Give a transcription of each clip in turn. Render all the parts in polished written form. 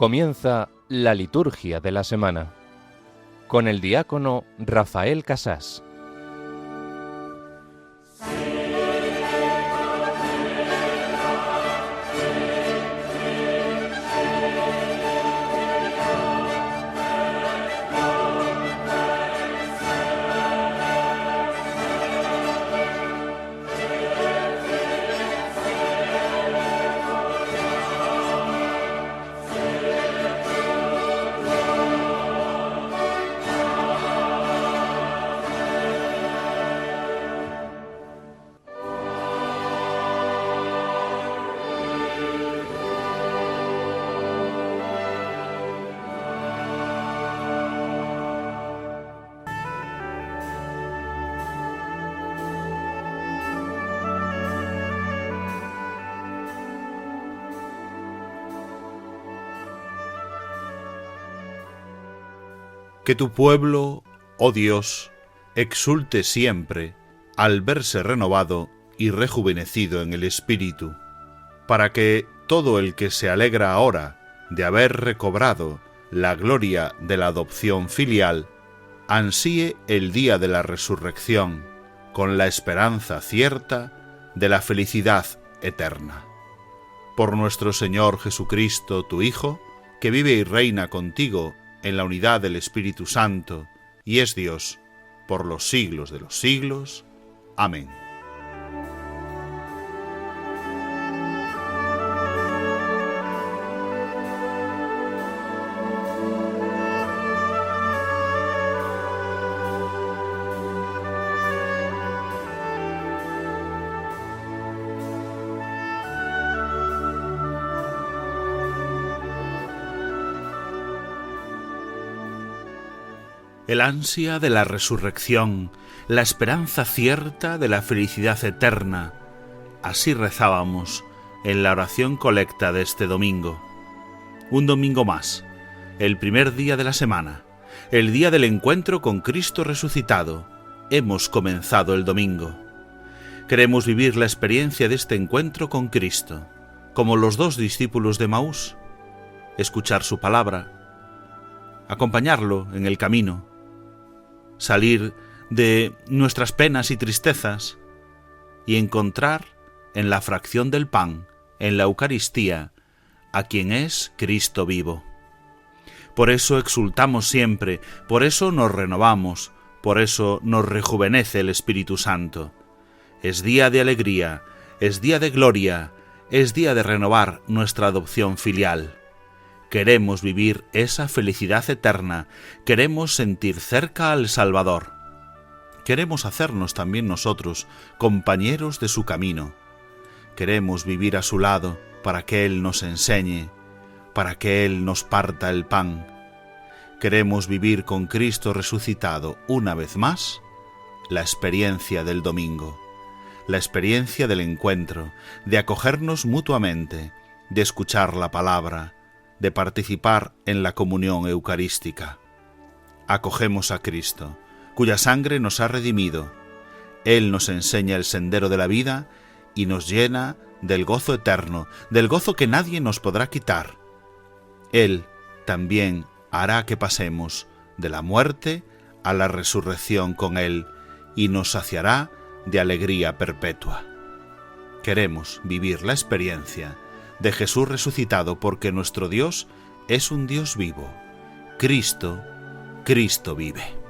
Comienza la liturgia de la semana con el diácono Rafael Casás. Que tu pueblo, oh Dios, exulte siempre al verse renovado y rejuvenecido en el espíritu, para que todo el que se alegra ahora de haber recobrado la gloria de la adopción filial, ansíe el día de la resurrección con la esperanza cierta de la felicidad eterna. Por nuestro Señor Jesucristo, tu Hijo, que vive y reina contigo en la unidad del Espíritu Santo, y es Dios, por los siglos de los siglos. Amén. El ansia de la resurrección, la esperanza cierta de la felicidad eterna. Así rezábamos en la oración colecta de este domingo. Un domingo más, el primer día de la semana, el día del encuentro con Cristo resucitado. Hemos comenzado el domingo. Queremos vivir la experiencia de este encuentro con Cristo, como los dos discípulos de Emaús, escuchar su palabra, acompañarlo en el camino, salir de nuestras penas y tristezas y encontrar en la fracción del pan, en la Eucaristía, a quien es Cristo vivo. Por eso exultamos siempre, por eso nos renovamos, por eso nos rejuvenece el Espíritu Santo. Es día de alegría, es día de gloria, es día de renovar nuestra adopción filial. Queremos vivir esa felicidad eterna, queremos sentir cerca al Salvador. Queremos hacernos también nosotros compañeros de su camino. Queremos vivir a su lado para que Él nos enseñe, para que Él nos parta el pan. Queremos vivir con Cristo resucitado una vez más la experiencia del domingo, la experiencia del encuentro, de acogernos mutuamente, de escuchar la palabra, de participar en la comunión eucarística. Acogemos a Cristo, cuya sangre nos ha redimido. Él nos enseña el sendero de la vida y nos llena del gozo eterno, del gozo que nadie nos podrá quitar. Él también hará que pasemos de la muerte a la resurrección con Él y nos saciará de alegría perpetua. Queremos vivir la experiencia de Jesús resucitado, porque nuestro Dios es un Dios vivo. Cristo vive.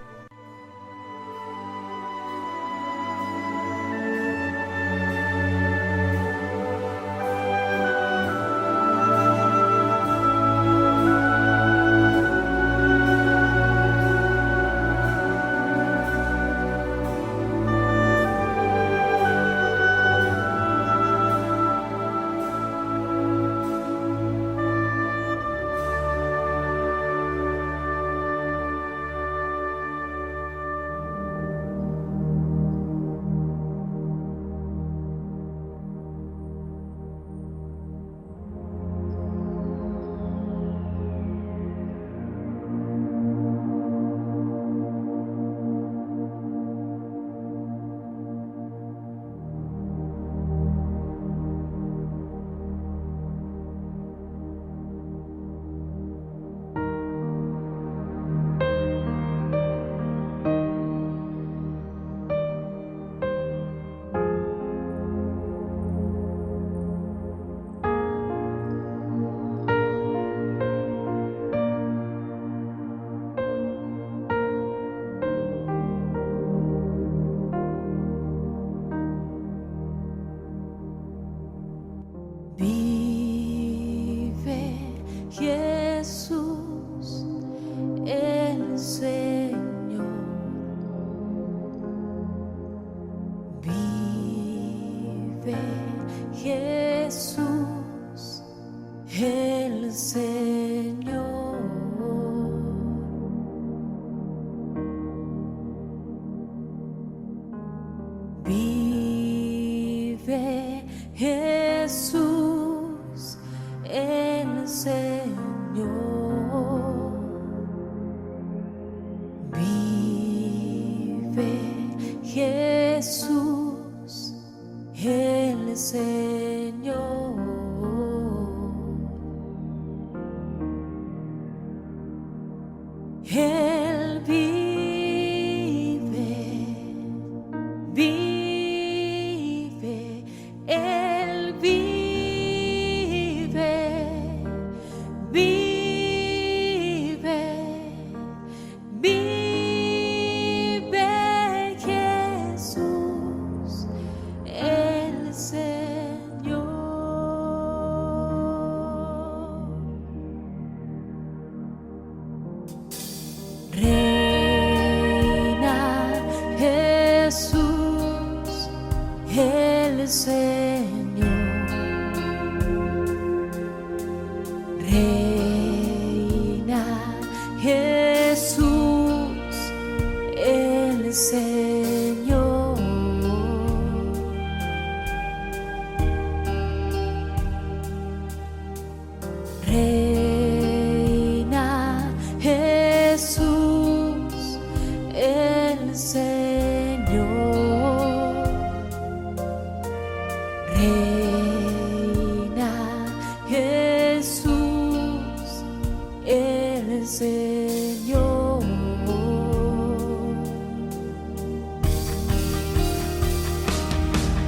Vive Jesús el Señor. Vive Jesús el Señor. Él vive, vive, Él vive, vive, vive Jesús el Señor. Reina Jesús el Señor. Reina Jesús el Señor. Reina Jesús el Señor. Reina Jesús el Señor.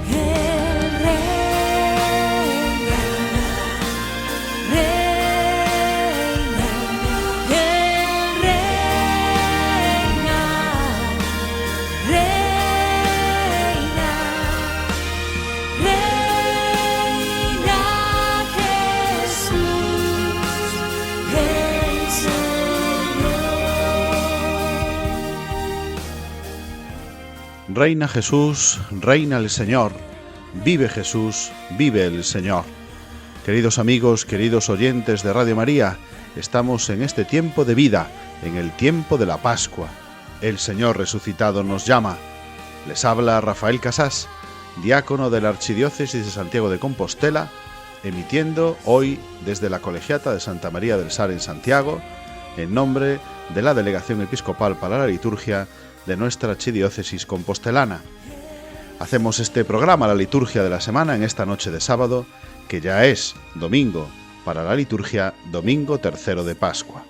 Él reina, reina, Él reina, reina, reina Jesús el Señor. Reina Jesús, reina el Señor. Vive Jesús, vive el Señor. Queridos amigos, queridos oyentes de Radio María, estamos en este tiempo de vida, en el tiempo de la Pascua. El Señor resucitado nos llama. Les habla Rafael Casás, diácono de la Archidiócesis de Santiago de Compostela, emitiendo hoy desde la Colegiata de Santa María del Sar en Santiago, en nombre de la Delegación Episcopal para la Liturgia de nuestra Archidiócesis compostelana. Hacemos este programa, la liturgia de la semana, en esta noche de sábado, que ya es domingo para la liturgia, domingo tercero de Pascua.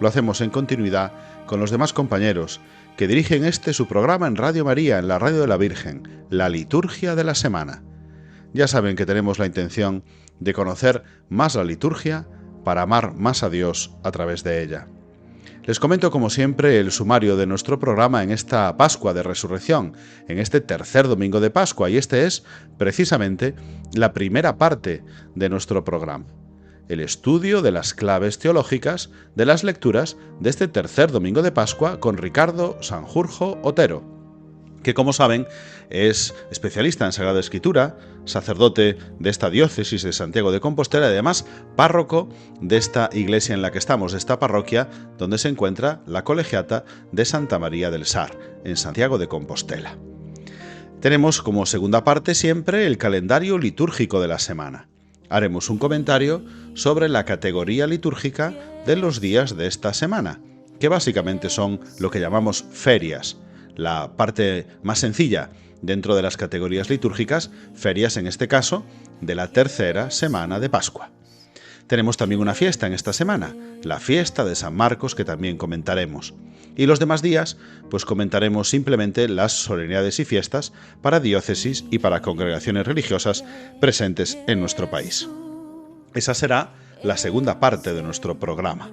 Lo hacemos en continuidad con los demás compañeros que dirigen su programa en Radio María, en la Radio de la Virgen, la liturgia de la semana. Ya saben que tenemos la intención de conocer más la liturgia para amar más a Dios a través de ella. Les comento como siempre el sumario de nuestro programa en esta Pascua de Resurrección, en este tercer domingo de Pascua, y este es precisamente la primera parte de nuestro programa, el estudio de las claves teológicas de las lecturas de este tercer domingo de Pascua con Ricardo Sanjurjo Otero, que como saben es especialista en Sagrada Escritura, sacerdote de esta diócesis de Santiago de Compostela y además párroco de esta iglesia en la que estamos, de esta parroquia donde se encuentra la Colegiata de Santa María del Sar, en Santiago de Compostela. Tenemos como segunda parte siempre el calendario litúrgico de la semana. Haremos un comentario sobre la categoría litúrgica de los días de esta semana, que básicamente son lo que llamamos ferias, la parte más sencilla dentro de las categorías litúrgicas, ferias en este caso, de la tercera semana de Pascua. Tenemos también una fiesta en esta semana, la fiesta de San Marcos, que también comentaremos. Y los demás días, pues comentaremos simplemente las solemnidades y fiestas para diócesis y para congregaciones religiosas presentes en nuestro país. Esa será la segunda parte de nuestro programa.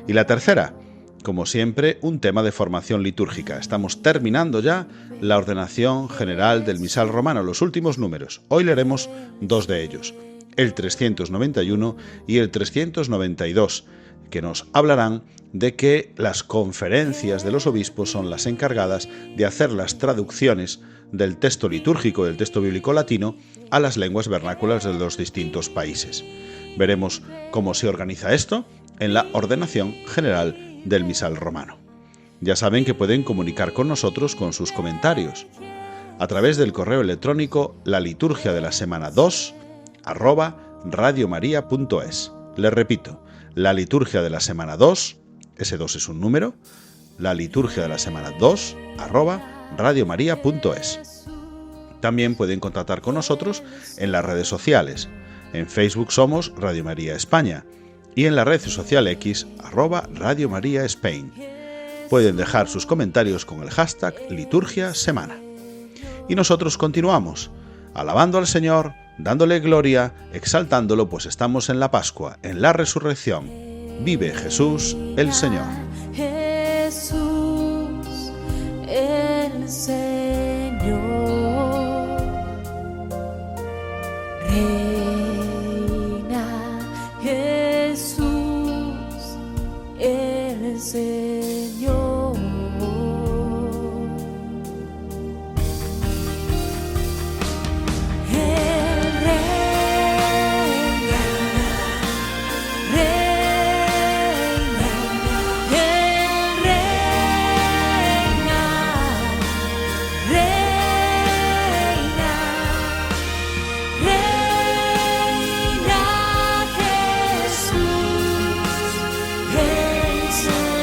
Y la tercera, como siempre, un tema de formación litúrgica. Estamos terminando ya la ordenación general del misal romano, los últimos números. Hoy leeremos dos de ellos, el 391 y el 392, que nos hablarán de que las conferencias de los obispos son las encargadas de hacer las traducciones del texto litúrgico, del texto bíblico latino, a las lenguas vernáculas de los distintos países. Veremos cómo se organiza esto en la ordenación general del misal romano. Ya saben que pueden comunicar con nosotros con sus comentarios. a través del correo electrónico la liturgia de la semana 2 @radiomaria.es. Les repito, la liturgia de la semana 2, ese 2 es un número, la liturgia de la semana 2 @radiomaria.es. También pueden contactar con nosotros en las redes sociales. En Facebook somos Radio María España y en la red social X @Radio María Spain. Pueden dejar sus comentarios con el hashtag Liturgia Semana. Y nosotros continuamos, alabando al Señor, dándole gloria, exaltándolo, pues estamos en la Pascua, en la Resurrección. Vive Jesús el Señor. Jesús el Señor. Reina Jesús el Señor. Él reina, reina, Él reina, reina, reina Jesús el Señor. El Señor.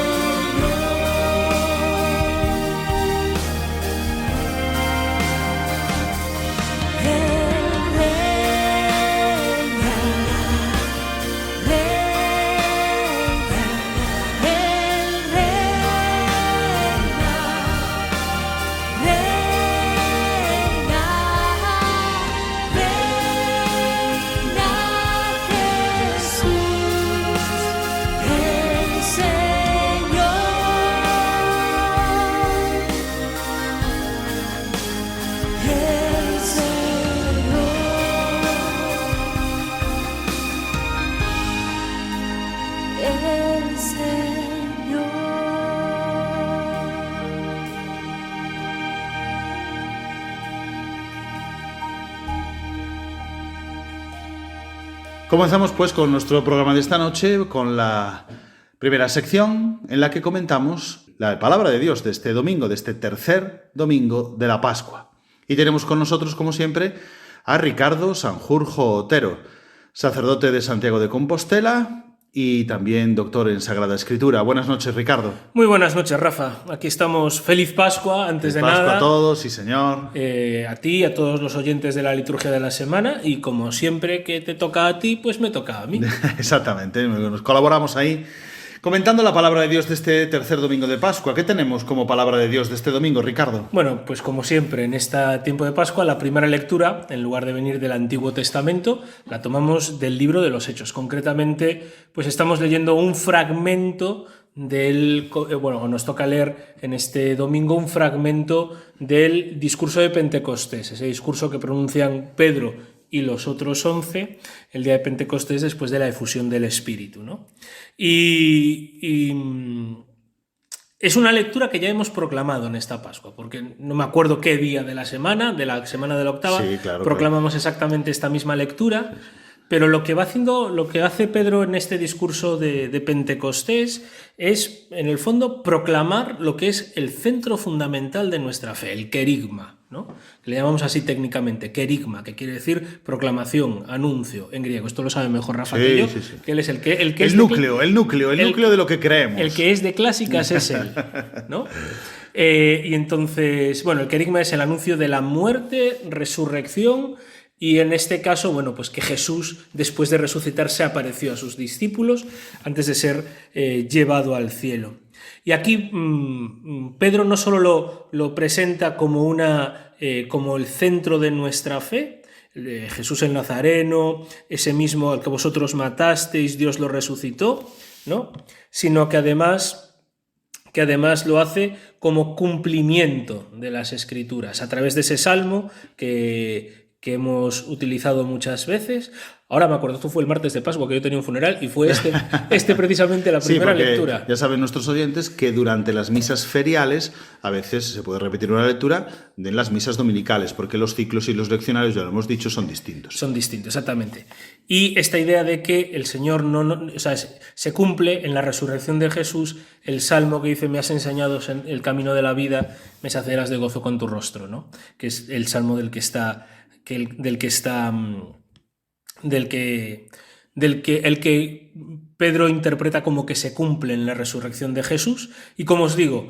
Comenzamos pues con nuestro programa de esta noche, con la primera sección en la que comentamos la palabra de Dios de este domingo, de este tercer domingo de la Pascua. Y tenemos con nosotros, como siempre, a Ricardo Sanjurjo Otero, sacerdote de Santiago de Compostela y también doctor en Sagrada Escritura. Buenas noches, Ricardo. Muy buenas noches, Rafa. Aquí estamos. Feliz Pascua, antes de Pascua nada. a todos, sí señor. A ti, a todos los oyentes de la liturgia de la semana, y como siempre que te toca a ti, pues me toca a mí. Exactamente, nos colaboramos ahí comentando la palabra de Dios de este tercer domingo de Pascua. ¿Qué tenemos como palabra de Dios de este domingo, Ricardo? Bueno, pues como siempre, en este tiempo de Pascua, la primera lectura, en lugar de venir del Antiguo Testamento, la tomamos del libro de los Hechos. Concretamente, pues estamos leyendo un fragmento nos toca leer en este domingo un fragmento del discurso de Pentecostés, ese discurso que pronuncian Pedro y los otros 11 el día de Pentecostés después de la efusión del Espíritu, ¿no? Y es una lectura que ya hemos proclamado en esta Pascua, porque no me acuerdo qué día de la semana de la octava, Sí, claro, proclamamos exactamente esta misma lectura. Pero lo que hace Pedro en este discurso de Pentecostés es, en el fondo, proclamar lo que es el centro fundamental de nuestra fe, el querigma, ¿no? Le llamamos así técnicamente, querigma, que quiere decir proclamación, anuncio, en griego. Esto lo sabe mejor Rafa que yo, que él es el que es el núcleo de lo que creemos. El que es de clásicas es él, ¿no? Y entonces, bueno, el querigma es el anuncio de la muerte, resurrección. Y en este caso, bueno, pues que Jesús, después de resucitar, se apareció a sus discípulos antes de ser llevado al cielo. Y aquí Pedro no solo lo presenta como el centro de nuestra fe, Jesús el Nazareno, ese mismo al que vosotros matasteis, Dios lo resucitó, ¿no? Sino que además lo hace como cumplimiento de las Escrituras, a través de ese salmo que hemos utilizado muchas veces, Ahora me acuerdo, esto fue el martes de Pascua, que yo tenía un funeral, y fue este precisamente la primera porque lectura. Ya saben nuestros oyentes que durante las misas feriales a veces se puede repetir una lectura de las misas dominicales, porque los ciclos y los leccionarios, ya lo hemos dicho, son distintos. Son distintos, exactamente. Y esta idea de que el Señor o sea, se cumple en la resurrección de Jesús el salmo que dice: me has enseñado el camino de la vida, me saciarás de gozo con tu rostro, ¿no? Que es el salmo del que Pedro interpreta como que se cumple en la resurrección de Jesús. Y como os digo,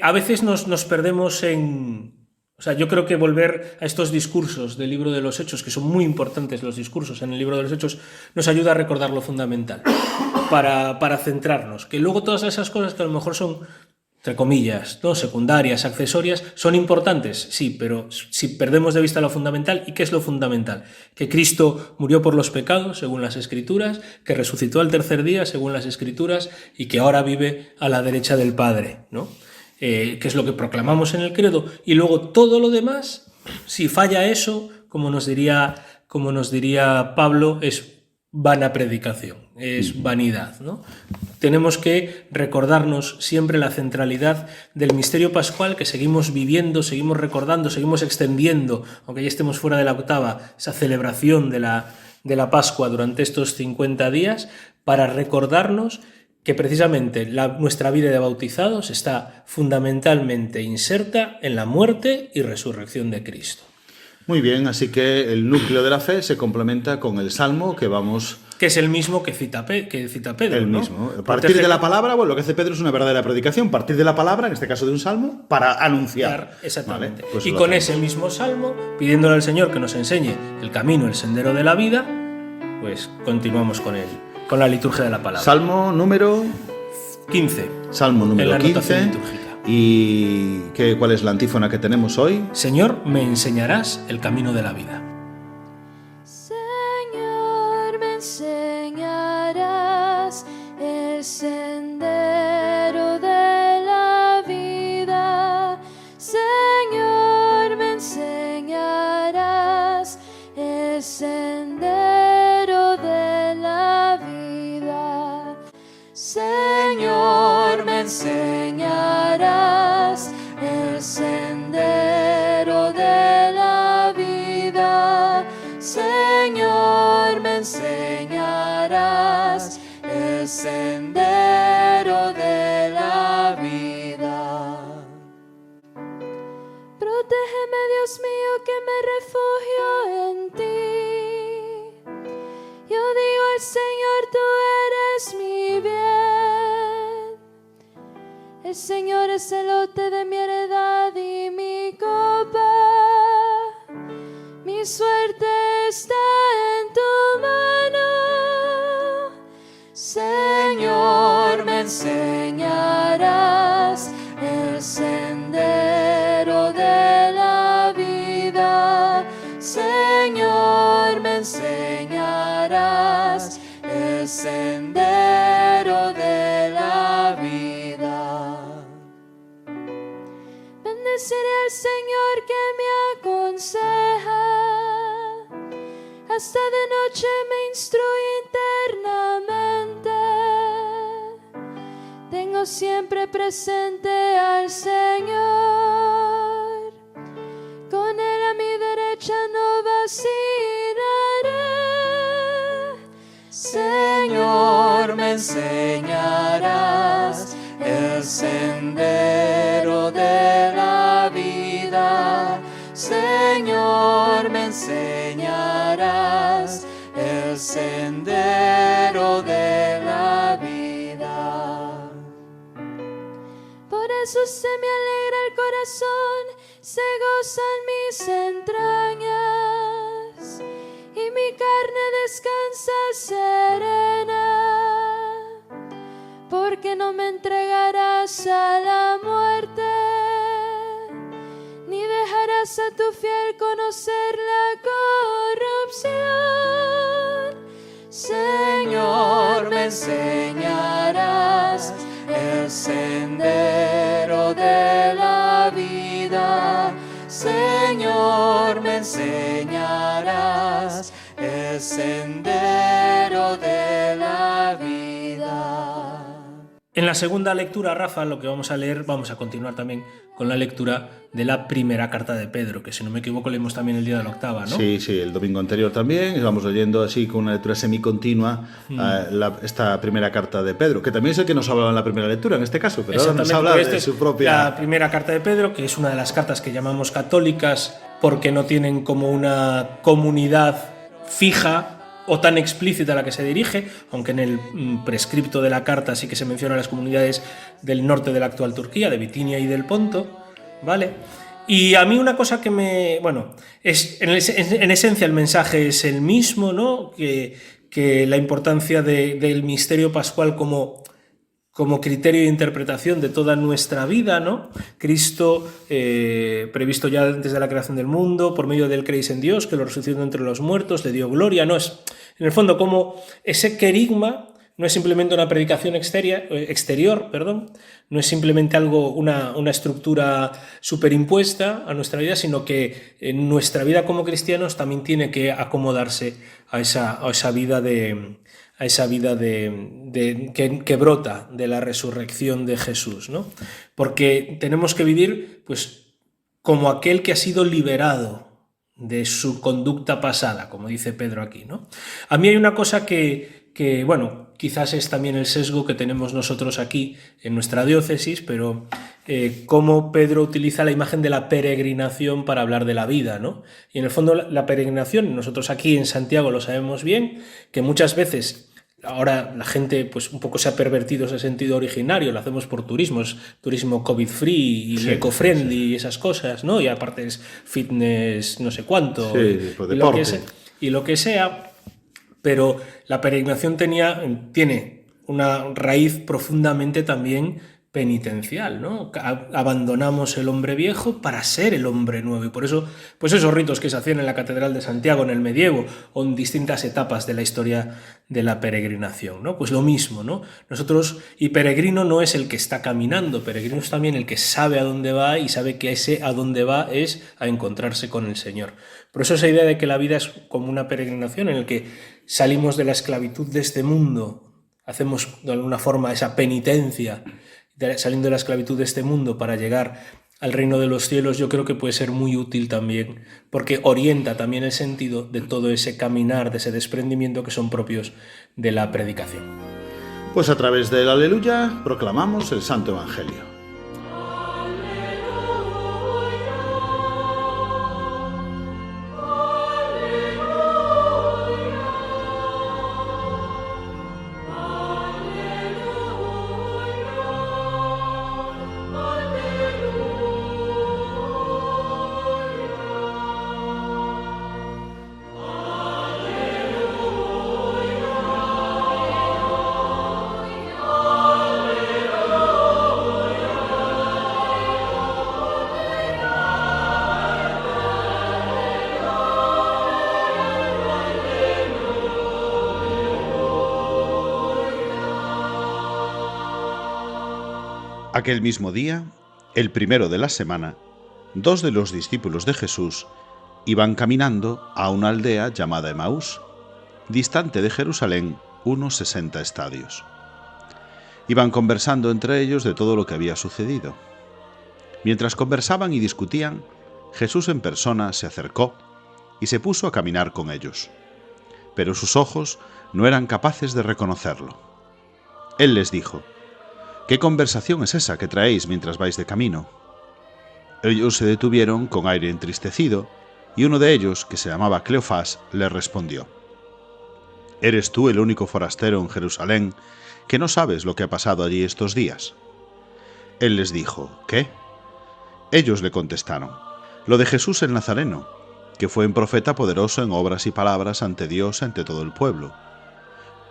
a veces nos perdemos en... O sea, yo creo que volver a estos discursos del libro de los Hechos, que son muy importantes los discursos en el libro de los Hechos, nos ayuda a recordar lo fundamental para centrarnos. Que luego todas esas cosas que a lo mejor son, entre comillas, ¿no?, secundarias, accesorias, son importantes, sí, pero si perdemos de vista lo fundamental. ¿Y qué es lo fundamental? Que Cristo murió por los pecados, según las Escrituras, que resucitó al tercer día, según las Escrituras, y que ahora vive a la derecha del Padre, ¿no? Que es lo que proclamamos en el credo. Y luego todo lo demás, si falla eso, como nos diría Pablo, es vana predicación, es vanidad, ¿no? Tenemos que recordarnos siempre la centralidad del misterio pascual, que seguimos viviendo, seguimos recordando, seguimos extendiendo, aunque ya estemos fuera de la octava, esa celebración de la Pascua durante estos 50 días, para recordarnos que precisamente nuestra vida de bautizados está fundamentalmente inserta en la muerte y resurrección de Cristo. Muy bien, así que el núcleo de la fe se complementa con el salmo que vamos... Que es el mismo que cita Pedro. El ¿no? mismo. A partir de la palabra, bueno, lo que hace Pedro es una verdadera predicación. Partir de la palabra, en este caso de un salmo, para anunciar. Exactamente. ¿Vale? Pues y con ese mismo salmo, pidiéndole al Señor que nos enseñe el camino, el sendero de la vida, pues continuamos con la liturgia de la palabra. Salmo número 15. Salmo número en la notación 15. litúrgica. ¿Y cuál es la antífona que tenemos hoy? Señor, me enseñarás el camino de la vida. Señor, me enseñarás el sendero de la vida. Señor, me enseñarás el sendero de la vida. Señor, me enseñarás el sendero de la vida. Señor, me enseñarás el sendero de la vida. Protégeme, Dios mío, que me refugio en ti. Yo digo al Señor, tú eres mi bien. El Señor es el lote de mi heredad y mi copa. Mi suerte está en tu mano. Señor, me enseñarás el sendero de la vida. Señor, me enseñarás el sendero de la vida. Bendeciré al Señor que me aconseja. Hasta de noche me instruye internamente. Tengo siempre presente al Señor. Con Él a mi derecha no vacilaré. Señor, me enseñarás el sendero de la vida. Señor, me enseñarás el sendero de la vida. Por eso se me alegra el corazón, se gozan mis entrañas y mi carne descansa serena, porque no me entregarás a la muerte, ni dejarás a tu fiel conocer la corrupción. Señor, me enseñarás el sendero de la vida. Señor, me enseñarás el al sendero de la vida. En la segunda lectura, Rafa, lo que vamos a leer, vamos a continuar también con la lectura de la primera carta de Pedro, que si no me equivoco leímos también el día de la octava, ¿no? Sí, el domingo anterior también, y vamos leyendo así con una lectura semicontinua esta primera carta de Pedro, que también es el que nos hablaba en la primera lectura, en este caso, pero ahora nos habla de su propia... La primera carta de Pedro, que es una de las cartas que llamamos católicas porque no tienen como una comunidad fija o tan explícita a la que se dirige, aunque en el prescripto de la carta sí que se menciona las comunidades del norte de la actual Turquía, de Bitinia y del Ponto, ¿vale? Y a mí una cosa que me... Bueno, en esencia el mensaje es el mismo, ¿no? Que la importancia del misterio pascual como criterio de interpretación de toda nuestra vida, ¿no? Cristo, previsto ya desde la creación del mundo, por medio del creéis en Dios, que lo resucitó entre los muertos, le dio gloria, ¿no? Es, en el fondo, como ese querigma no es simplemente una predicación exterior, no es simplemente una estructura superimpuesta a nuestra vida, sino que en nuestra vida como cristianos también tiene que acomodarse a esa vida que brota de la resurrección de Jesús, ¿no? Porque tenemos que vivir, pues, como aquel que ha sido liberado de su conducta pasada, como dice Pedro aquí, ¿no? A mí hay una cosa que bueno, quizás es también el sesgo que tenemos nosotros aquí en nuestra diócesis, pero cómo Pedro utiliza la imagen de la peregrinación para hablar de la vida, ¿no? Y en el fondo la peregrinación, nosotros aquí en Santiago lo sabemos bien, que muchas veces ahora la gente pues un poco se ha pervertido ese sentido originario, lo hacemos por turismo, es turismo COVID-free y eco-friendly y esas cosas, ¿no? Y aparte es fitness no sé cuánto, por deporte. Y lo que sea, pero la peregrinación tiene una raíz profundamente también penitencial, ¿no? Abandonamos el hombre viejo para ser el hombre nuevo, y por eso, pues esos ritos que se hacían en la Catedral de Santiago en el medievo o en distintas etapas de la historia de la peregrinación, ¿no? Pues lo mismo, ¿no? Nosotros, y peregrino no es el que está caminando, peregrino es también el que sabe a dónde va y sabe que ese a dónde va es a encontrarse con el Señor. Por eso esa idea de que la vida es como una peregrinación en el que salimos de la esclavitud de este mundo, hacemos de alguna forma esa penitencia, saliendo de la esclavitud de este mundo para llegar al reino de los cielos, yo creo que puede ser muy útil también, porque orienta también el sentido de todo ese caminar, de ese desprendimiento que son propios de la predicación. Pues a través del Aleluya proclamamos el Santo Evangelio. Aquel mismo día, el primero de la semana, 2 de los discípulos de Jesús iban caminando a una aldea llamada Emaús, distante de Jerusalén unos 60 estadios. Iban conversando entre ellos de todo lo que había sucedido. Mientras conversaban y discutían, Jesús en persona se acercó y se puso a caminar con ellos. Pero sus ojos no eran capaces de reconocerlo. Él les dijo: «¿Qué conversación es esa que traéis mientras vais de camino?». Ellos se detuvieron con aire entristecido, y uno de ellos, que se llamaba Cleofás, le respondió: «¿Eres tú el único forastero en Jerusalén que no sabes lo que ha pasado allí estos días?». Él les dijo: «¿Qué?». Ellos le contestaron: «Lo de Jesús el Nazareno, que fue un profeta poderoso en obras y palabras ante Dios y ante todo el pueblo.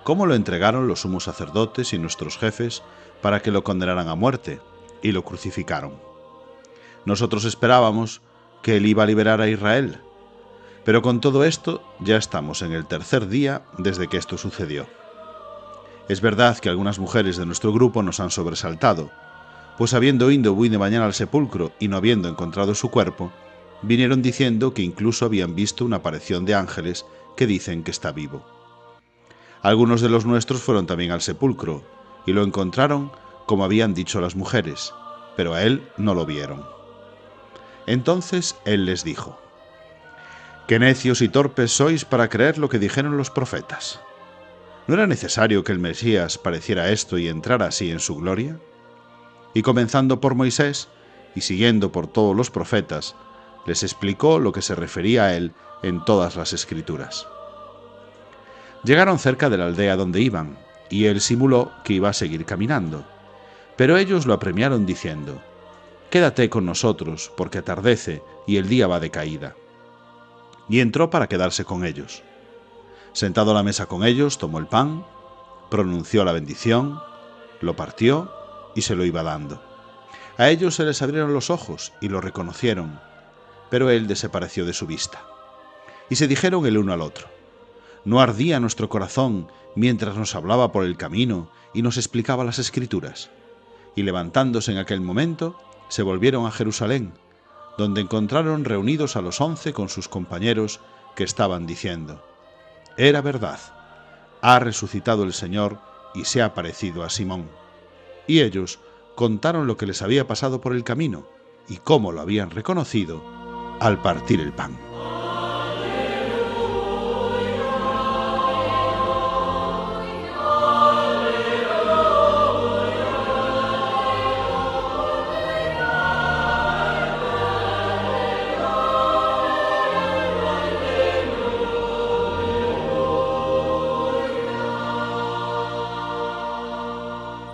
Cómo lo entregaron los sumos sacerdotes y nuestros jefes para que lo condenaran a muerte, y lo crucificaron. Nosotros esperábamos que él iba a liberar a Israel, pero con todo esto ya estamos en el tercer día desde que esto sucedió. Es verdad que algunas mujeres de nuestro grupo nos han sobresaltado, pues habiendo ido muy de mañana al sepulcro y no habiendo encontrado su cuerpo, vinieron diciendo que incluso habían visto una aparición de ángeles que dicen que está vivo. Algunos de los nuestros fueron también al sepulcro, y lo encontraron como habían dicho las mujeres, pero a él no lo vieron. Entonces él les dijo: «Qué necios y torpes sois para creer lo que dijeron los profetas. ¿No era necesario que el Mesías padeciera esto y entrara así en su gloria?» Y comenzando por Moisés y siguiendo por todos los profetas, les explicó lo que se refería a él en todas las Escrituras. Llegaron cerca de la aldea donde iban, y él simuló que iba a seguir caminando. Pero ellos lo apremiaron diciendo: «Quédate con nosotros, porque atardece y el día va de caída». Y entró para quedarse con ellos. Sentado a la mesa con ellos, tomó el pan, pronunció la bendición, lo partió y se lo iba dando. A ellos se les abrieron los ojos y lo reconocieron, pero él desapareció de su vista. Y se dijeron el uno al otro: «¿No ardía nuestro corazón mientras nos hablaba por el camino y nos explicaba las Escrituras?» Y levantándose en aquel momento, se volvieron a Jerusalén, donde encontraron reunidos a los 11 con sus compañeros, que estaban diciendo: «Era verdad, ha resucitado el Señor y se ha aparecido a Simón». Y ellos contaron lo que les había pasado por el camino y cómo lo habían reconocido al partir el pan.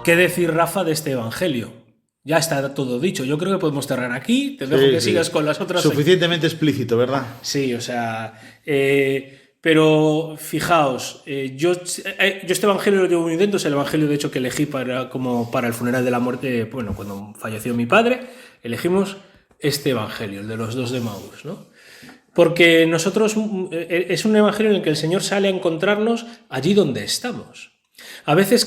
¿Qué decir, Rafa, de este evangelio? Ya está todo dicho. Yo creo que podemos cerrar aquí. Te dejo que sigas con las otras. Suficientemente explícito, ¿verdad? Sí, o sea... pero fijaos, yo este evangelio lo llevo muy dentro. Es el evangelio, de hecho, que elegí para el funeral de la muerte. Bueno, cuando falleció mi padre, elegimos este evangelio, el de los 2 de Emaús, ¿no? Porque nosotros... es un evangelio en el que el Señor sale a encontrarnos allí donde estamos. A veces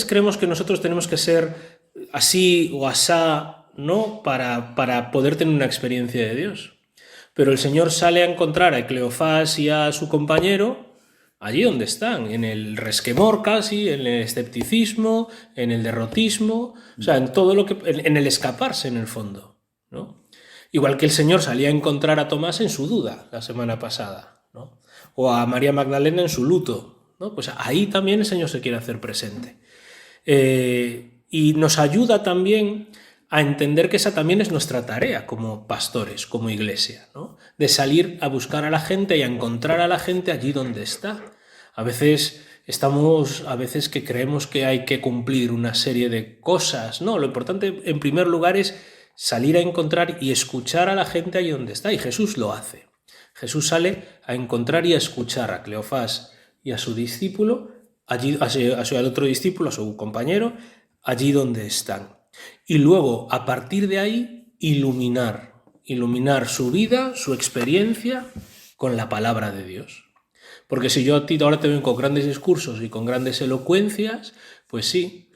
creemos que nosotros tenemos que ser así o asá, ¿no? Para poder tener una experiencia de Dios. Pero el Señor sale a encontrar a Cleofás y a su compañero allí donde están, en el resquemor casi, en el escepticismo, en el derrotismo, o sea, en todo lo que, en el escaparse en el fondo, ¿no? Igual que el Señor salía a encontrar a Tomás en su duda la semana pasada, ¿no? O a María Magdalena en su luto, ¿no? Pues ahí también el Señor se quiere hacer presente. Y nos ayuda también a entender que esa también es nuestra tarea como pastores, como iglesia, ¿no? De salir a buscar a la gente y a encontrar a la gente allí donde está. A veces que creemos que hay que cumplir una serie de cosas. No, lo importante en primer lugar es salir a encontrar y escuchar a la gente allí donde está. Y Jesús lo hace. Jesús sale a encontrar y a escuchar a Cleofás y a su discípulo, al otro discípulo, a su compañero, allí donde están. Y luego, a partir de ahí, iluminar su vida, su experiencia con la palabra de Dios. Porque si yo a ti ahora te veo con grandes discursos y con grandes elocuencias, pues sí,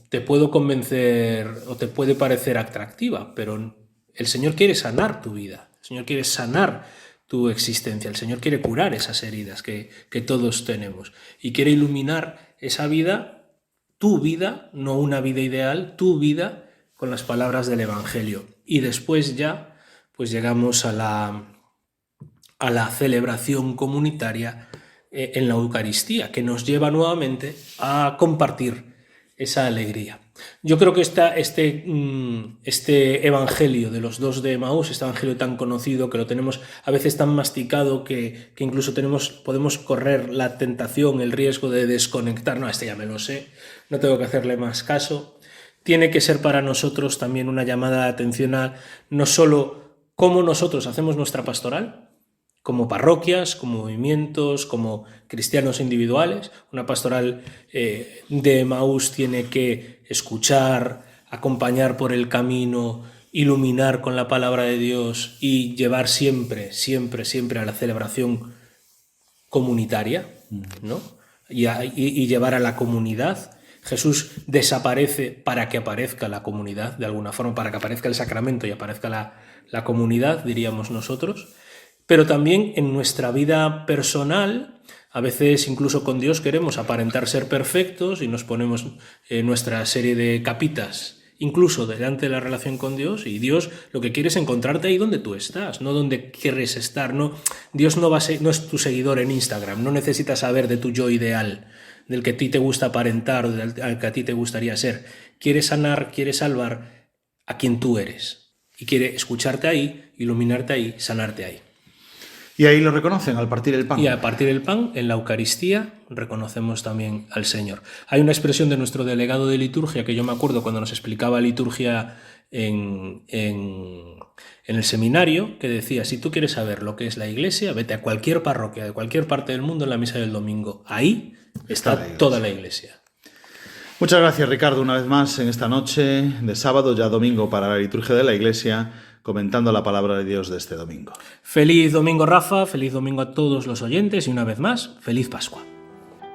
te puedo convencer o te puede parecer atractiva, pero el Señor quiere sanar tu vida, el Señor quiere sanar tu existencia, el Señor quiere curar esas heridas que todos tenemos y quiere iluminar esa vida, tu vida, no una vida ideal, tu vida, con las palabras del Evangelio. Y después ya pues llegamos a la celebración comunitaria en la Eucaristía, que nos lleva nuevamente a compartir esa alegría. Yo creo que este evangelio de los 2 de Emaús, este evangelio tan conocido, que lo tenemos a veces tan masticado que incluso podemos correr la tentación, el riesgo de desconectar. No, ya me lo sé, no tengo que hacerle más caso. Tiene que ser para nosotros también una llamada de atención a no solo cómo nosotros hacemos nuestra pastoral, como parroquias, como movimientos, como cristianos individuales. Una pastoral de Emaús tiene que escuchar, acompañar por el camino, iluminar con la palabra de Dios y llevar siempre a la celebración comunitaria, ¿no? Y llevar a la comunidad. Jesús desaparece para que aparezca la comunidad, de alguna forma, para que aparezca el sacramento y aparezca la comunidad, diríamos nosotros. Pero también en nuestra vida personal, a veces incluso con Dios queremos aparentar ser perfectos y nos ponemos nuestra serie de capitas incluso delante de la relación con Dios, y Dios lo que quiere es encontrarte ahí donde tú estás, no donde quieres estar. No, Dios no es tu seguidor en Instagram, no necesita saber de tu yo ideal, del que a ti te gusta aparentar o del que a ti te gustaría ser. Quiere sanar, quiere salvar a quien tú eres, y quiere escucharte ahí, iluminarte ahí, sanarte ahí. Y ahí lo reconocen al partir el pan. Y al partir el pan, en la Eucaristía, reconocemos también al Señor. Hay una expresión de nuestro delegado de liturgia que yo me acuerdo cuando nos explicaba liturgia en el seminario, que decía: si tú quieres saber lo que es la Iglesia, vete a cualquier parroquia de cualquier parte del mundo en la misa del domingo. Ahí está toda la Iglesia. Muchas gracias, Ricardo, una vez más en esta noche de sábado, ya domingo para la liturgia de la Iglesia, comentando la palabra de Dios de este domingo. Feliz domingo, Rafa, feliz domingo a todos los oyentes y una vez más, feliz Pascua.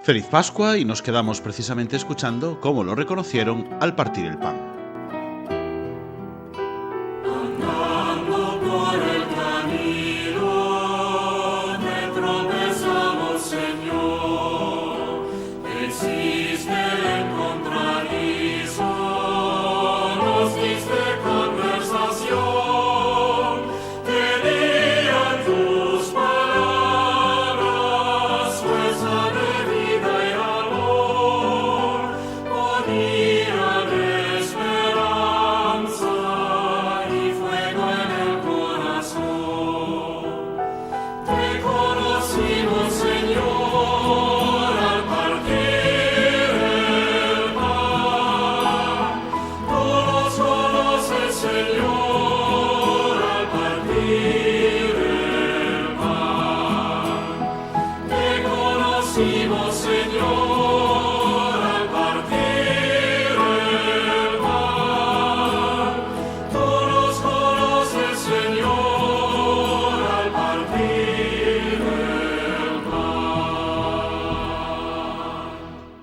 Feliz Pascua, y nos quedamos precisamente escuchando cómo lo reconocieron al partir el pan.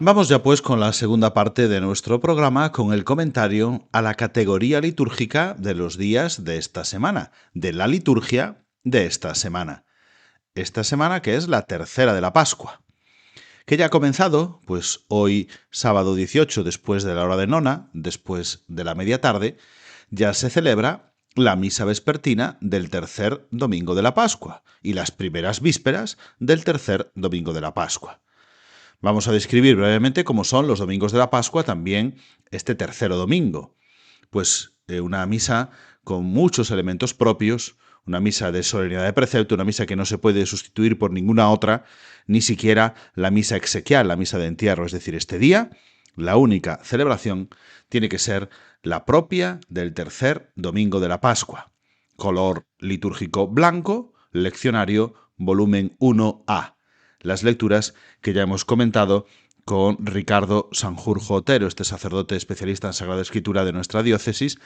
Vamos ya pues con la segunda parte de nuestro programa, con el comentario a la categoría litúrgica de los días de esta semana, de la liturgia de esta semana. Esta semana que es la tercera de la Pascua, que ya ha comenzado, pues hoy sábado 18, después de la hora de nona, después de la media tarde, ya se celebra la misa vespertina del tercer domingo de la Pascua y las primeras vísperas del tercer domingo de la Pascua. Vamos a describir brevemente cómo son los domingos de la Pascua, también este tercero domingo. Pues una misa con muchos elementos propios, una misa de solemnidad de precepto, una misa que no se puede sustituir por ninguna otra, ni siquiera la misa exequial, la misa de entierro. Es decir, este día, la única celebración tiene que ser la propia del tercer domingo de la Pascua. Color litúrgico blanco, leccionario, volumen 1A. Las lecturas que ya hemos comentado con Ricardo Sanjurjo Otero, este sacerdote especialista en Sagrada Escritura de nuestra diócesis,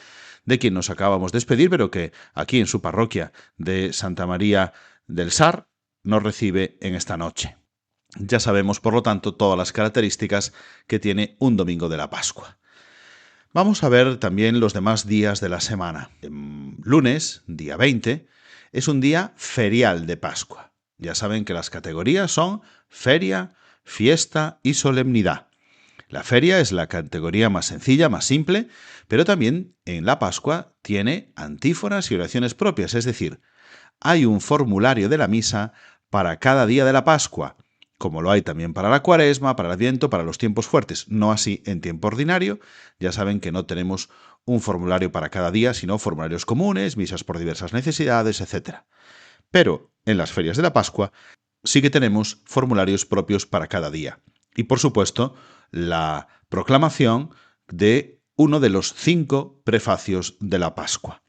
de quien nos acabamos de despedir, pero que aquí en su parroquia de Santa María del Sar nos recibe en esta noche. Ya sabemos, por lo tanto, todas las características que tiene un domingo de la Pascua. Vamos a ver también los demás días de la semana. Lunes, día 20, es un día ferial de Pascua. Ya saben que las categorías son feria, fiesta y solemnidad. La feria es la categoría más sencilla, más simple, pero también en la Pascua tiene antífonas y oraciones propias, es decir, hay un formulario de la misa para cada día de la Pascua, como lo hay también para la Cuaresma, para el Adviento, para los tiempos fuertes. No así en tiempo ordinario, ya saben que no tenemos un formulario para cada día, sino formularios comunes, misas por diversas necesidades, etc. Pero en las ferias de la Pascua sí que tenemos formularios propios para cada día. Y por supuesto, la proclamación de uno de los 5 prefacios de la Pascua.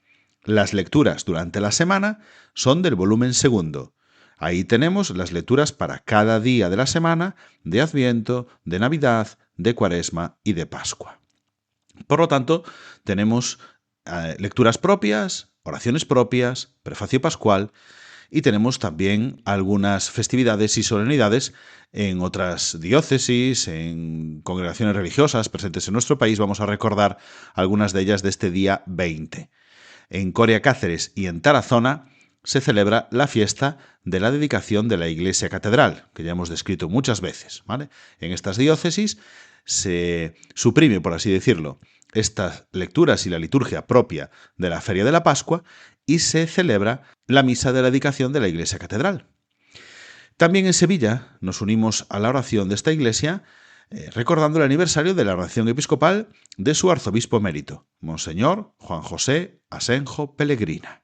Las lecturas durante la semana son del volumen 2. Ahí tenemos las lecturas para cada día de la semana, de Adviento, de Navidad, de Cuaresma y de Pascua. Por lo tanto, tenemos lecturas propias, oraciones propias, prefacio pascual, y tenemos también algunas festividades y solemnidades en otras diócesis, en congregaciones religiosas presentes en nuestro país. Vamos a recordar algunas de ellas de este día 20. En Coria Cáceres y en Tarazona se celebra la fiesta de la dedicación de la iglesia catedral, que ya hemos descrito muchas veces, ¿vale? En estas diócesis se suprime, por así decirlo, estas lecturas y la liturgia propia de la Feria de la Pascua y se celebra la misa de la dedicación de la iglesia catedral. También en Sevilla nos unimos a la oración de esta iglesia recordando el aniversario de la oración episcopal de su arzobispo emérito, Monseñor Juan José Asenjo Pellegrina.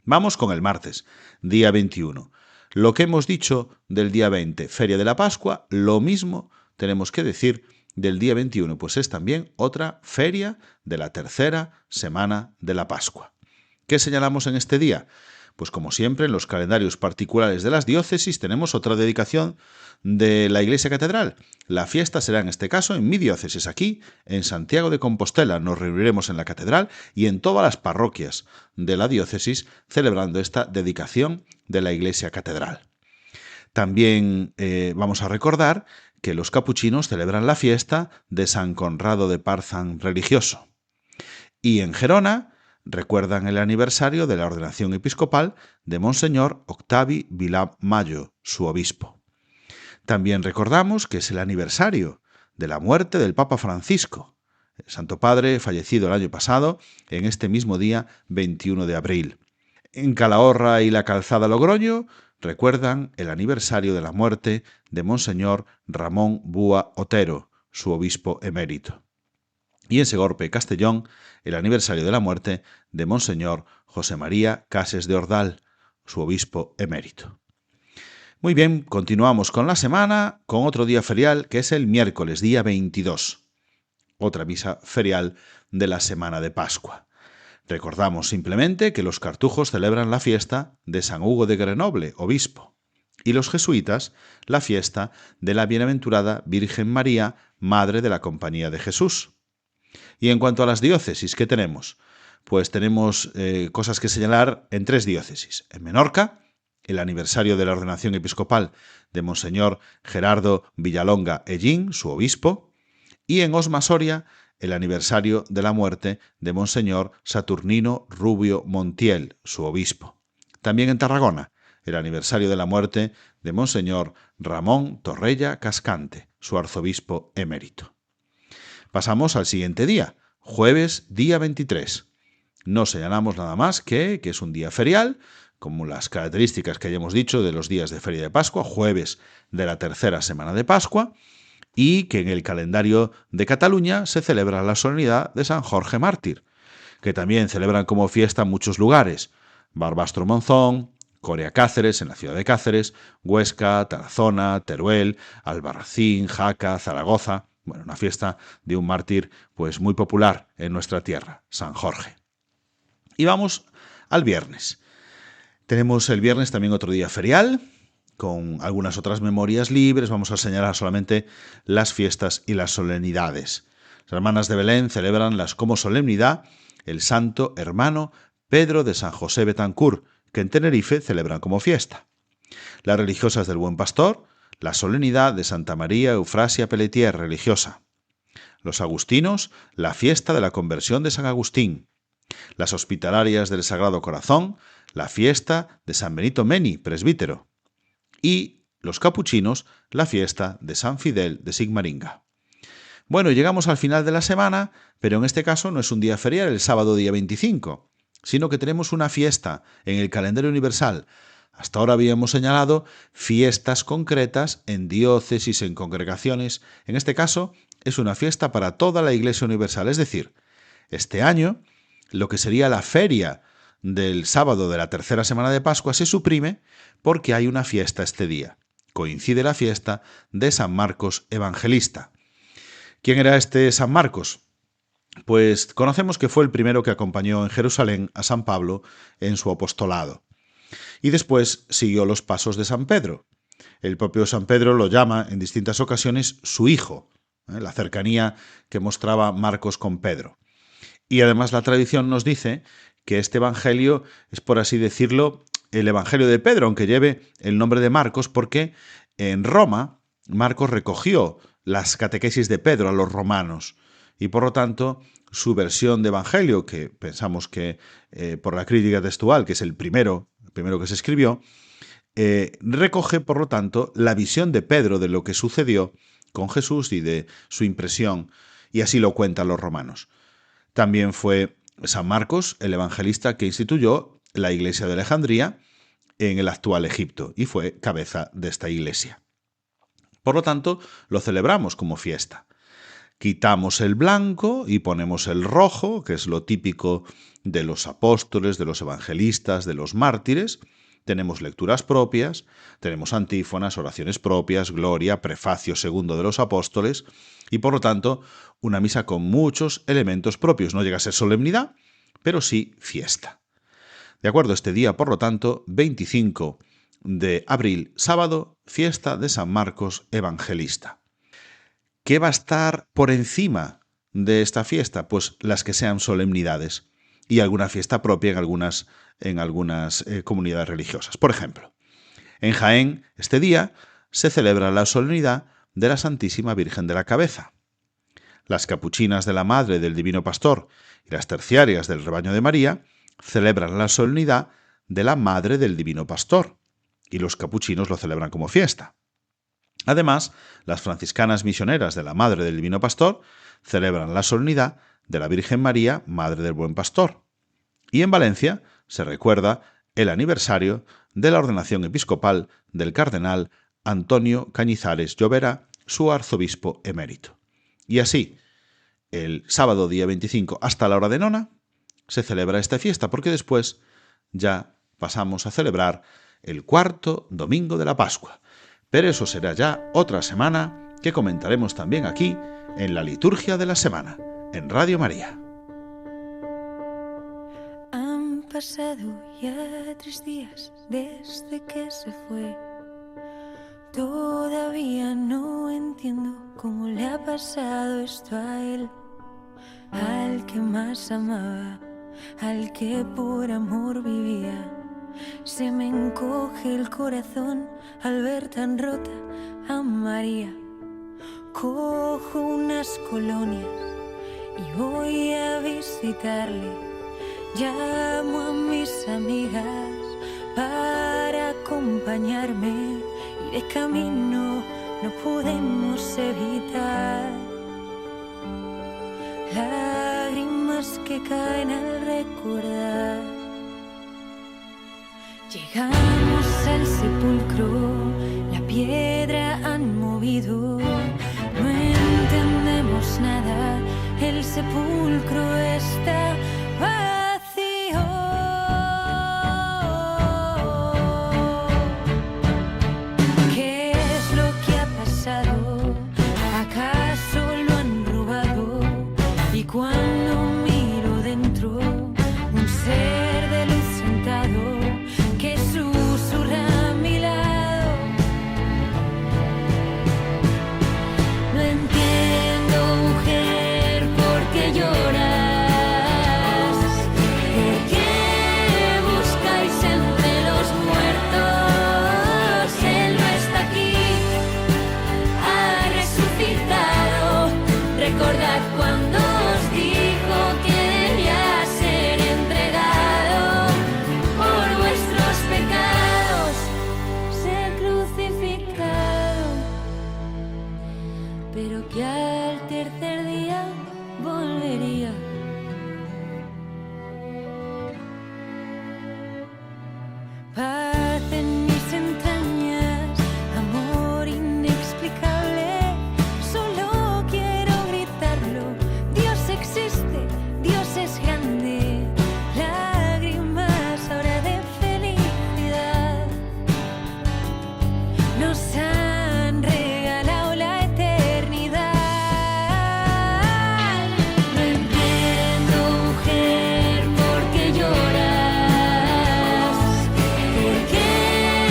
Vamos con el martes, día 21. Lo que hemos dicho del día 20, Feria de la Pascua, lo mismo tenemos que decir del día 21, pues es también otra feria de la tercera semana de la Pascua. ¿Qué señalamos en este día? Pues como siempre, en los calendarios particulares de las diócesis tenemos otra dedicación de la Iglesia Catedral. La fiesta será en este caso en mi diócesis, aquí, en Santiago de Compostela. Nos reuniremos en la catedral y en todas las parroquias de la diócesis celebrando esta dedicación de la Iglesia Catedral. También vamos a recordar que los capuchinos celebran la fiesta de San Conrado de Parzán religioso. Y en Gerona recuerdan el aniversario de la ordenación episcopal de Monseñor Octavi Vilá Mayo, su obispo. También recordamos que es el aniversario de la muerte del Papa Francisco, el Santo Padre fallecido el año pasado en este mismo día 21 de abril. En Calahorra y la Calzada Logroño recuerdan el aniversario de la muerte de Monseñor Ramón Búa Otero, su obispo emérito. Y en Segorbe, Castellón, el aniversario de la muerte de Monseñor José María Cases de Ordal, su obispo emérito. Muy bien, continuamos con la semana, con otro día ferial que es el miércoles, día 22, otra misa ferial de la semana de Pascua. Recordamos simplemente que los cartujos celebran la fiesta de San Hugo de Grenoble, obispo, y los jesuitas la fiesta de la bienaventurada Virgen María, Madre de la Compañía de Jesús. Y en cuanto a las diócesis, ¿qué tenemos? Pues tenemos cosas que señalar en 3 diócesis. En Menorca, el aniversario de la ordenación episcopal de Monseñor Gerardo Villalonga Ellín, su obispo, y en Osma Soria, el aniversario de la muerte de Monseñor Saturnino Rubio Montiel, su obispo. También en Tarragona, el aniversario de la muerte de Monseñor Ramón Torrella Cascante, su arzobispo emérito. Pasamos al siguiente día, jueves, día 23. No señalamos nada más que es un día ferial, como las características que hayamos dicho de los días de Feria de Pascua, jueves de la tercera semana de Pascua, y que en el calendario de Cataluña se celebra la solemnidad de San Jorge Mártir, que también celebran como fiesta en muchos lugares: Barbastro Monzón, Corea Cáceres, en la ciudad de Cáceres, Huesca, Tarazona, Teruel, Albarracín, Jaca, Zaragoza. Bueno, una fiesta de un mártir pues muy popular en nuestra tierra, San Jorge. Y vamos al viernes. Tenemos el viernes también otro día ferial, con algunas otras memorias libres. Vamos a señalar solamente las fiestas y las solemnidades. Las hermanas de Belén celebran como solemnidad el santo hermano Pedro de San José Betancourt, que en Tenerife celebran como fiesta. Las religiosas del Buen Pastor, la solemnidad de Santa María Eufrasia Pelletier, religiosa. Los agustinos, la fiesta de la conversión de San Agustín. Las hospitalarias del Sagrado Corazón, la fiesta de San Benito Meni, presbítero. Y los capuchinos, la fiesta de San Fidel de Sigmaringa. Bueno, llegamos al final de la semana, pero en este caso no es un día ferial, el sábado día 25, sino que tenemos una fiesta en el calendario universal. Hasta ahora habíamos señalado fiestas concretas en diócesis, en congregaciones. En este caso es una fiesta para toda la Iglesia Universal. Es decir, este año lo que sería la feria del sábado de la tercera semana de Pascua se suprime porque hay una fiesta este día. Coincide la fiesta de San Marcos Evangelista. ¿Quién era este San Marcos? Pues conocemos que fue el primero que acompañó en Jerusalén a San Pablo en su apostolado. Y después siguió los pasos de San Pedro. El propio San Pedro lo llama en distintas ocasiones su hijo, la cercanía que mostraba Marcos con Pedro. Y además la tradición nos dice que este evangelio es, por así decirlo, el evangelio de Pedro, aunque lleve el nombre de Marcos, porque en Roma Marcos recogió las catequesis de Pedro a los romanos y por lo tanto su versión de evangelio, que pensamos que por la crítica textual, que es el primer primero que se escribió, recoge, por lo tanto, la visión de Pedro de lo que sucedió con Jesús y de su impresión, y así lo cuentan los romanos. También fue San Marcos, el evangelista, que instituyó la iglesia de Alejandría en el actual Egipto, y fue cabeza de esta iglesia. Por lo tanto, lo celebramos como fiesta. Quitamos el blanco y ponemos el rojo, que es lo típico de los apóstoles, de los evangelistas, de los mártires. Tenemos lecturas propias, tenemos antífonas, oraciones propias, gloria, prefacio segundo de los apóstoles y, por lo tanto, una misa con muchos elementos propios. No llega a ser solemnidad, pero sí fiesta. De acuerdo, este día, por lo tanto, 25 de abril, sábado, fiesta de San Marcos Evangelista. ¿Qué va a estar por encima de esta fiesta? Pues las que sean solemnidades y alguna fiesta propia en algunas comunidades religiosas. Por ejemplo, en Jaén, este día, se celebra la solemnidad de la Santísima Virgen de la Cabeza. Las capuchinas de la Madre del Divino Pastor y las terciarias del Rebaño de María celebran la solemnidad de la Madre del Divino Pastor, y los capuchinos lo celebran como fiesta. Además, las franciscanas misioneras de la Madre del Divino Pastor celebran la solemnidad de la Virgen María, Madre del Buen Pastor. Y en Valencia se recuerda el aniversario de la ordenación episcopal del cardenal Antonio Cañizares Llovera, su arzobispo emérito. Y así, el sábado día 25 hasta la hora de nona, se celebra esta fiesta, porque después ya pasamos a celebrar el cuarto domingo de la Pascua. Pero eso será ya otra semana, que comentaremos también aquí en la liturgia de la semana, en Radio María. Han pasado ya 3 días desde que se fue. Todavía no entiendo cómo le ha pasado esto a él, al que más amaba, al que por amor vivía. Se me encoge el corazón al ver tan rota a María. Cojo unas colonias y voy a visitarle. Llamo a mis amigas para acompañarme y de camino no podemos evitar lágrimas que caen al recordar. Llegamos al sepulcro, la piedra han movido, no entendemos nada, el sepulcro está vacío. ¿Qué es lo que ha pasado? ¿Acaso lo han robado? Y cuando miro dentro, un ser de luz sentado que susurra a mi lado. No entiendo, mujer, por qué lloras. ¿Por qué buscáis entre los muertos? Él no está aquí, ha resucitado. Recordad cuando os dijo que debía ser entregado por vuestros pecados, ser crucificado, pero que al tercer día volvería. Paz en mis entrañas, amor inexplicable, solo quiero gritarlo. Dios existe, Dios es grande, lágrimas ahora de felicidad. Nos han regalado la eternidad. No entiendo, mujer, por qué lloras. ¿Por qué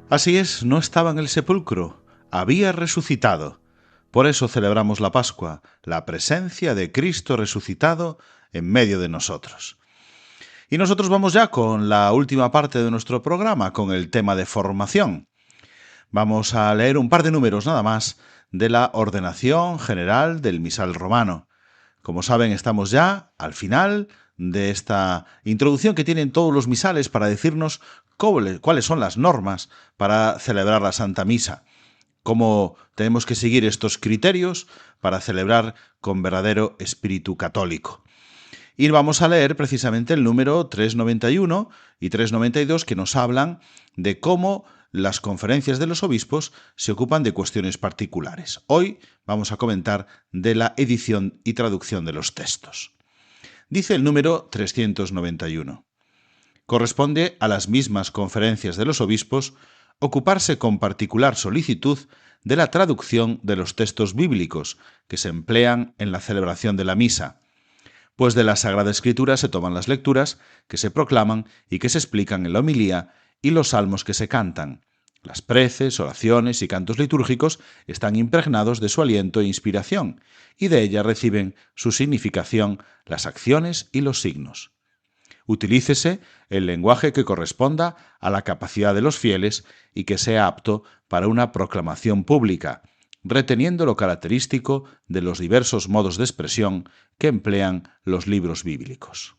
Así es, no estaba en el sepulcro, había resucitado. Por eso celebramos la Pascua, la presencia de Cristo resucitado en medio de nosotros. Y nosotros vamos ya con la última parte de nuestro programa, con el tema de formación. Vamos a leer un par de números nada más de la ordenación general del misal romano. Como saben, estamos ya al final de esta introducción que tienen todos los misales para decirnos cuáles son las normas para celebrar la Santa Misa, cómo tenemos que seguir estos criterios para celebrar con verdadero espíritu católico. Y vamos a leer precisamente el número 391 y 392 que nos hablan de cómo las conferencias de los obispos se ocupan de cuestiones particulares. Hoy vamos a comentar de la edición y traducción de los textos. Dice el número 391. Corresponde a las mismas conferencias de los obispos ocuparse con particular solicitud de la traducción de los textos bíblicos que se emplean en la celebración de la misa, pues de la Sagrada Escritura se toman las lecturas que se proclaman y que se explican en la homilía y los salmos que se cantan. Las preces, oraciones y cantos litúrgicos están impregnados de su aliento e inspiración, y de ella reciben su significación las acciones y los signos. Utilícese el lenguaje que corresponda a la capacidad de los fieles y que sea apto para una proclamación pública, reteniendo lo característico de los diversos modos de expresión que emplean los libros bíblicos.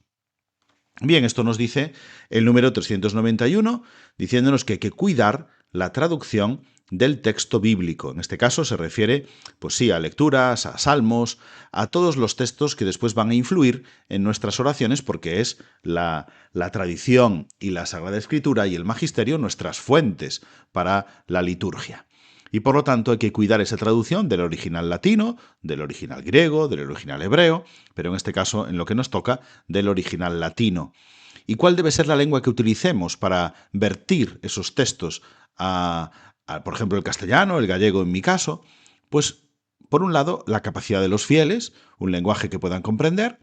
Bien, esto nos dice el número 391, diciéndonos que hay que cuidar la traducción del texto bíblico. En este caso se refiere, pues sí, a lecturas, a salmos, a todos los textos que después van a influir en nuestras oraciones, porque es la tradición y la Sagrada Escritura y el Magisterio nuestras fuentes para la liturgia. Y por lo tanto hay que cuidar esa traducción del original latino, del original griego, del original hebreo, pero en este caso, en lo que nos toca, del original latino. ¿Y cuál debe ser la lengua que utilicemos para vertir esos textos a por ejemplo, el castellano, el gallego en mi caso? Pues, por un lado, la capacidad de los fieles, un lenguaje que puedan comprender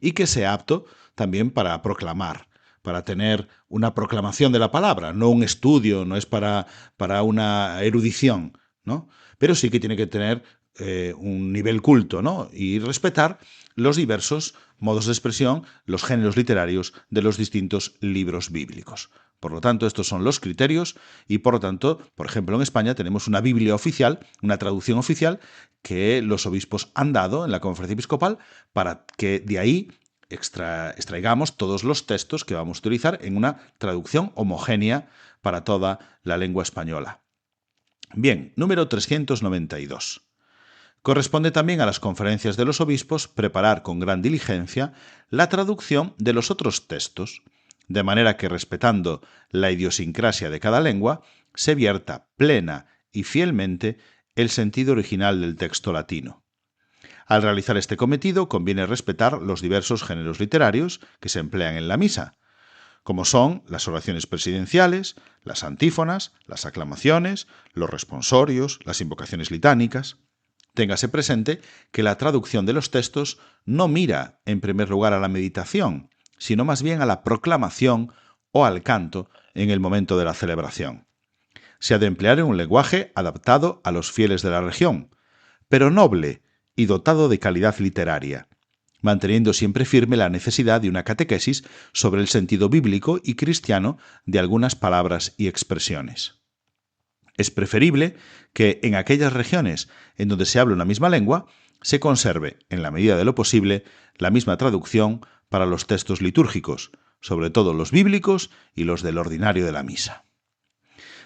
y que sea apto también para proclamar, para tener una proclamación de la palabra, no un estudio, no es para una erudición, ¿no? Pero sí que tiene que tener un nivel culto, ¿no? Y respetar los diversos modos de expresión, los géneros literarios de los distintos libros bíblicos. Por lo tanto, estos son los criterios y, por lo tanto, por ejemplo, en España tenemos una Biblia oficial, una traducción oficial que los obispos han dado en la Conferencia Episcopal para que de ahí extraigamos todos los textos que vamos a utilizar en una traducción homogénea para toda la lengua española. Bien, número 392. Corresponde también a las conferencias de los obispos preparar con gran diligencia la traducción de los otros textos, de manera que, respetando la idiosincrasia de cada lengua, se vierta plena y fielmente el sentido original del texto latino. Al realizar este cometido conviene respetar los diversos géneros literarios que se emplean en la misa, como son las oraciones presidenciales, las antífonas, las aclamaciones, los responsorios, las invocaciones litánicas. Téngase presente que la traducción de los textos no mira en primer lugar a la meditación, sino más bien a la proclamación o al canto en el momento de la celebración. Se ha de emplear en un lenguaje adaptado a los fieles de la región, pero noble y dotado de calidad literaria, manteniendo siempre firme la necesidad de una catequesis sobre el sentido bíblico y cristiano de algunas palabras y expresiones. Es preferible que en aquellas regiones en donde se habla una misma lengua se conserve, en la medida de lo posible, la misma traducción para los textos litúrgicos, sobre todo los bíblicos y los del ordinario de la misa.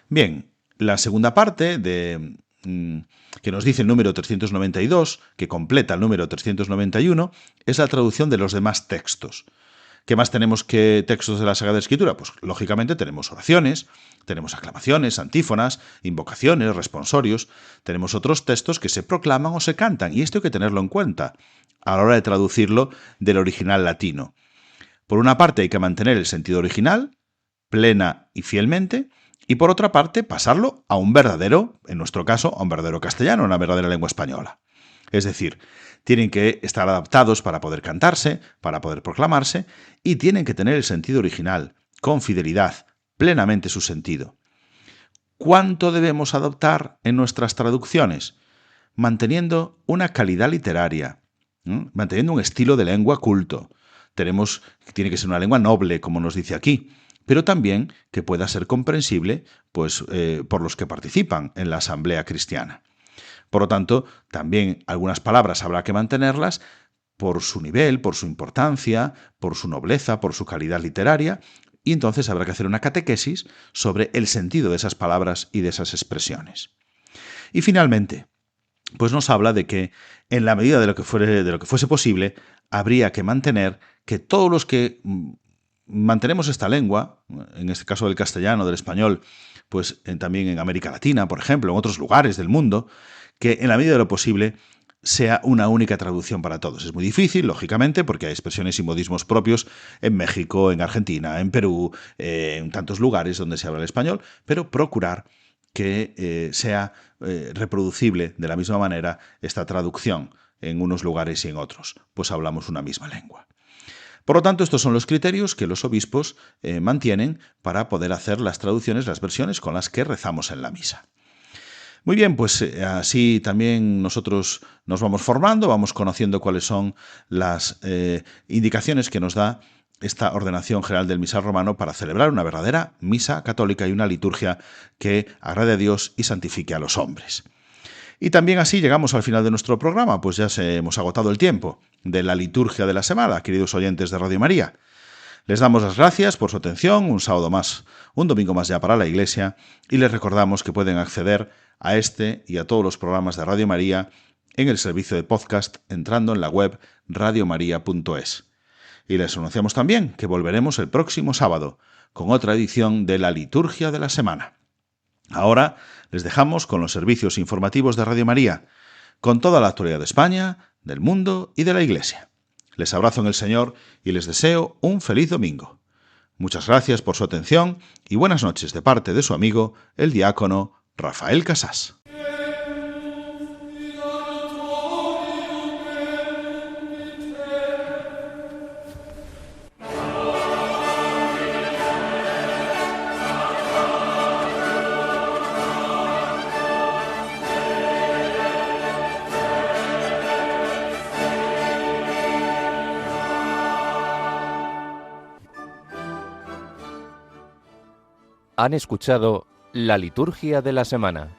Bien, la segunda parte que nos dice el número 392, que completa el número 391, es la traducción de los demás textos. ¿Qué más tenemos que textos de la Sagrada Escritura? Pues lógicamente tenemos oraciones, tenemos aclamaciones, antífonas, invocaciones, responsorios, tenemos otros textos que se proclaman o se cantan, y esto hay que tenerlo en cuenta a la hora de traducirlo del original latino. Por una parte hay que mantener el sentido original, plena y fielmente, y por otra parte pasarlo a un verdadero, en nuestro caso, a un verdadero castellano, una verdadera lengua española. Es decir, tienen que estar adaptados para poder cantarse, para poder proclamarse, y tienen que tener el sentido original, con fidelidad, plenamente su sentido. ¿Cuánto debemos adoptar en nuestras traducciones? Manteniendo una calidad literaria, manteniendo un estilo de lengua culto. Tiene que ser una lengua noble, como nos dice aquí, pero también que pueda ser comprensible pues, por los que participan en la asamblea cristiana. Por lo tanto, también algunas palabras habrá que mantenerlas por su nivel, por su importancia, por su nobleza, por su calidad literaria, y entonces habrá que hacer una catequesis sobre el sentido de esas palabras y de esas expresiones. Y finalmente, pues nos habla de que en la medida de lo que fuese posible, habría que mantener que todos los que mantenemos esta lengua, en este caso del castellano, del español, pues también en América Latina, por ejemplo, en otros lugares del mundo, que en la medida de lo posible sea una única traducción para todos. Es muy difícil, lógicamente, porque hay expresiones y modismos propios en México, en Argentina, en Perú, en tantos lugares donde se habla el español, pero procurar que sea reproducible de la misma manera esta traducción en unos lugares y en otros, pues hablamos una misma lengua. Por lo tanto, estos son los criterios que los obispos mantienen para poder hacer las traducciones, las versiones con las que rezamos en la misa. Muy bien, pues así también nosotros nos vamos formando, vamos conociendo cuáles son las indicaciones que nos da esta ordenación general del misal romano para celebrar una verdadera misa católica y una liturgia que agrade a Dios y santifique a los hombres. Y también así llegamos al final de nuestro programa, pues ya hemos agotado el tiempo de la liturgia de la semana, queridos oyentes de Radio María. Les damos las gracias por su atención, un sábado más, un domingo más ya para la Iglesia, y les recordamos que pueden acceder a este y a todos los programas de Radio María en el servicio de podcast entrando en la web radiomaria.es. Y les anunciamos también que volveremos el próximo sábado con otra edición de la liturgia de la semana. Ahora les dejamos con los servicios informativos de Radio María, con toda la actualidad de España, del mundo y de la Iglesia. Les abrazo en el Señor y les deseo un feliz domingo. Muchas gracias por su atención y buenas noches de parte de su amigo, el diácono Rafael Casás. Han escuchado la liturgia de la semana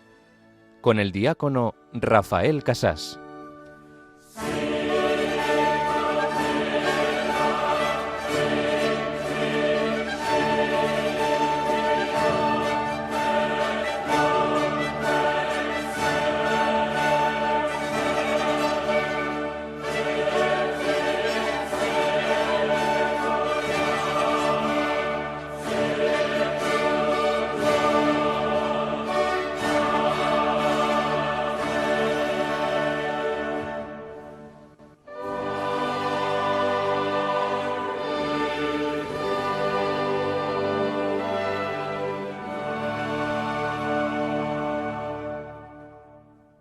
con el diácono Rafael Casás.